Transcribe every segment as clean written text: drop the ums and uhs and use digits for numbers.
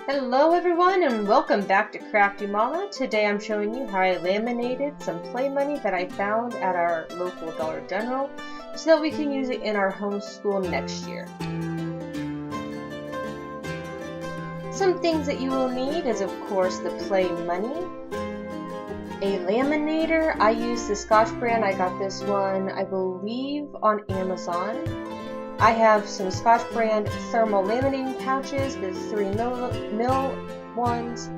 Hello everyone and welcome back to Crafty Mama. Today I'm showing you how I laminated some play money that I found at our local Dollar General so that we can use it in our homeschool next year. Some things that you will need is of course the play money, a laminator. I use the Scotch brand. I got this one I believe on Amazon. I have some Scotch brand thermal laminating pouches, the 3 mil ones.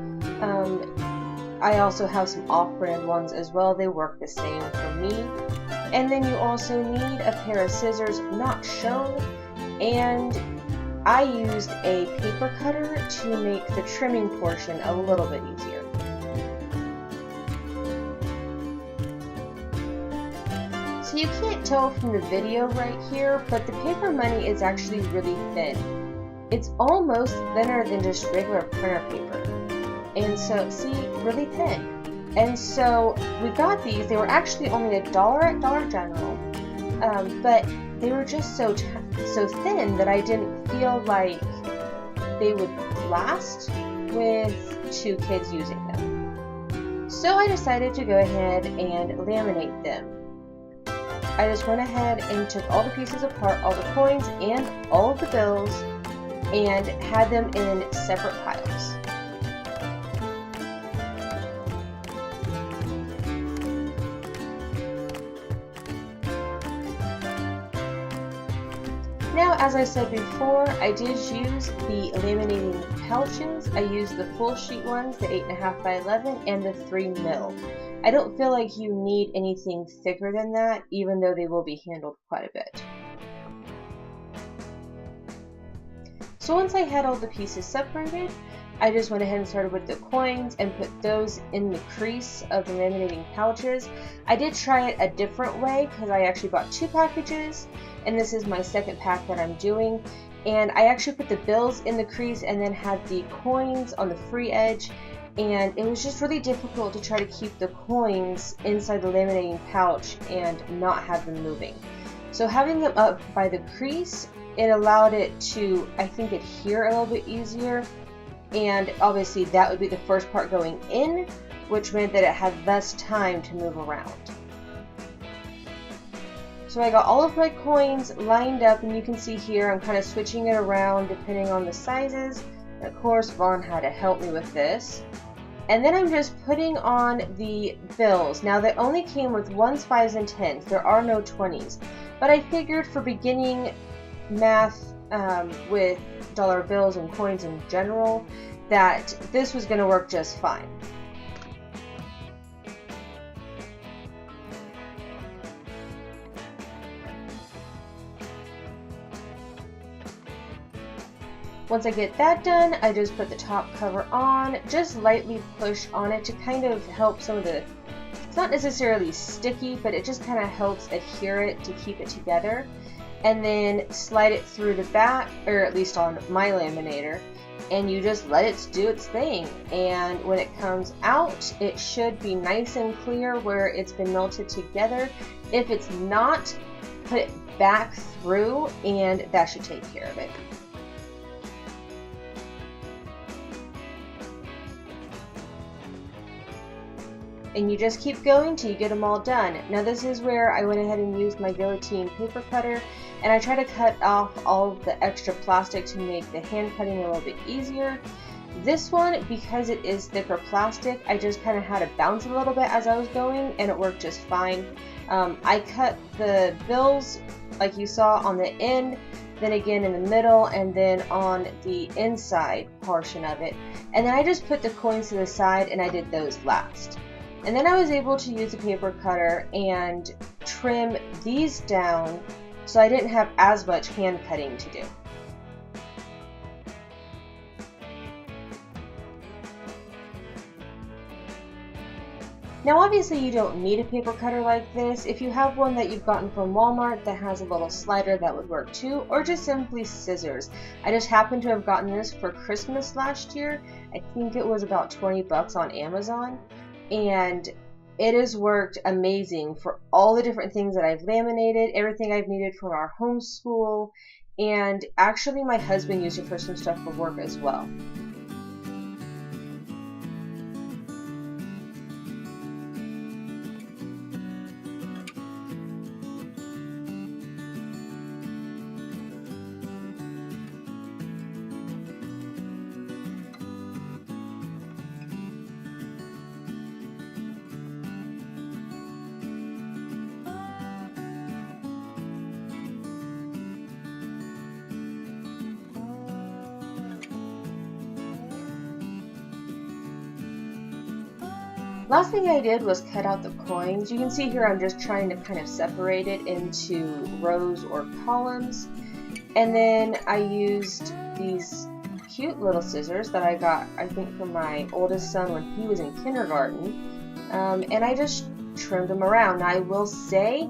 I also have some off-brand ones as well. They work the same for me. And then you also need a pair of scissors, not shown, and I used a paper cutter to make the trimming portion a little bit easier. So you can't tell from the video right here, but the paper money is actually really thin. It's almost thinner than just regular printer paper. And so, see, really thin. And so we got these. They were actually only $1 at Dollar General, but they were just so thin that I didn't feel like they would last with 2 kids using them. So I decided to go ahead and laminate them. I just went ahead and took all the pieces apart, all the coins and all of the bills, and had them in separate piles. Now, as I said before, I did use the laminating pouches. I used the full sheet ones, the 8.5 by 11 and the 3 mil. I don't feel like you need anything thicker than that, even though they will be handled quite a bit. So once I had all the pieces separated, I just went ahead and started with the coins and put those in the crease of the laminating pouches. I did try it a different way because I actually bought 2 packages, and this is my second pack that I'm doing. And I actually put the bills in the crease and then had the coins on the free edge. And it was just really difficult to try to keep the coins inside the laminating pouch and not have them moving. So having them up by the crease, it allowed it to, I think, adhere a little bit easier. And obviously that would be the first part going in, which meant that it had less time to move around. So I got all of my coins lined up, and you can see here I'm kind of switching it around depending on the sizes. And of course, Vaughn had to help me with this. And then I'm just putting on the bills. Now they only came with 1s, 5s, and 10s. There are no 20s. But I figured for beginning math with dollar bills and coins in general, that this was going to work just fine. Once I get that done, I just put the top cover on, just lightly push on it to kind of help some of the, it's not necessarily sticky, but it just kind of helps adhere it to keep it together. And then slide it through the back, or at least on my laminator, and you just let it do its thing. And when it comes out, it should be nice and clear where it's been melted together. If it's not, put it back through and that should take care of it. And you just keep going till you get them all done. Now this is where I went ahead and used my guillotine paper cutter, and I try to cut off all of the extra plastic to make the hand cutting a little bit easier. This one, because it is thicker plastic, I just kind of had to bounce a little bit as I was going, and it worked just fine. I cut the bills like you saw on the end, then again in the middle, and then on the inside portion of it. And then I just put the coins to the side and I did those last. And then I was able to use a paper cutter and trim these down so I didn't have as much hand cutting to do. Now obviously you don't need a paper cutter like this. If you have one that you've gotten from Walmart that has a little slider, that would work too, or just simply scissors. I just happened to have gotten this for Christmas last year. I think it was about 20 bucks on Amazon. And it has worked amazing for all the different things that I've laminated, everything I've needed for our homeschool, and actually my husband used it for some stuff for work as well. Last thing I did was cut out the coins. You can see here I'm just trying to kind of separate it into rows or columns. And then I used these cute little scissors that I got, I think, from my oldest son when he was in kindergarten. And I just trimmed them around. Now, I will say,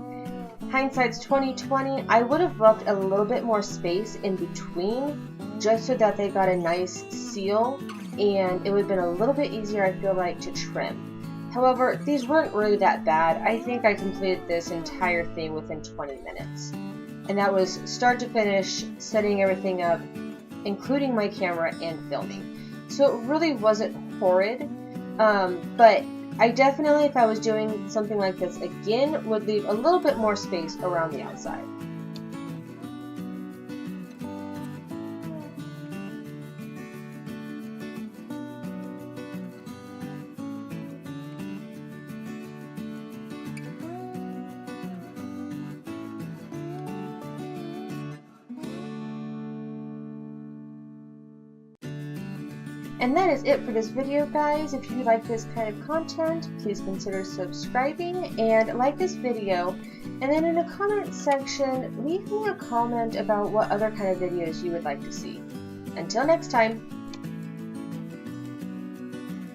hindsight's 20/20, I would have loved a little bit more space in between just so that they got a nice seal, and it would have been a little bit easier, I feel like, to trim. However, these weren't really that bad. I think I completed this entire thing within 20 minutes. And that was start to finish, setting everything up, including my camera and filming. So it really wasn't horrid, but I definitely, if I was doing something like this again, would leave a little bit more space around the outside. And that is it for this video, guys. If you like this kind of content, please consider subscribing and like this video. And then in the comment section, leave me a comment about what other kind of videos you would like to see. Until next time.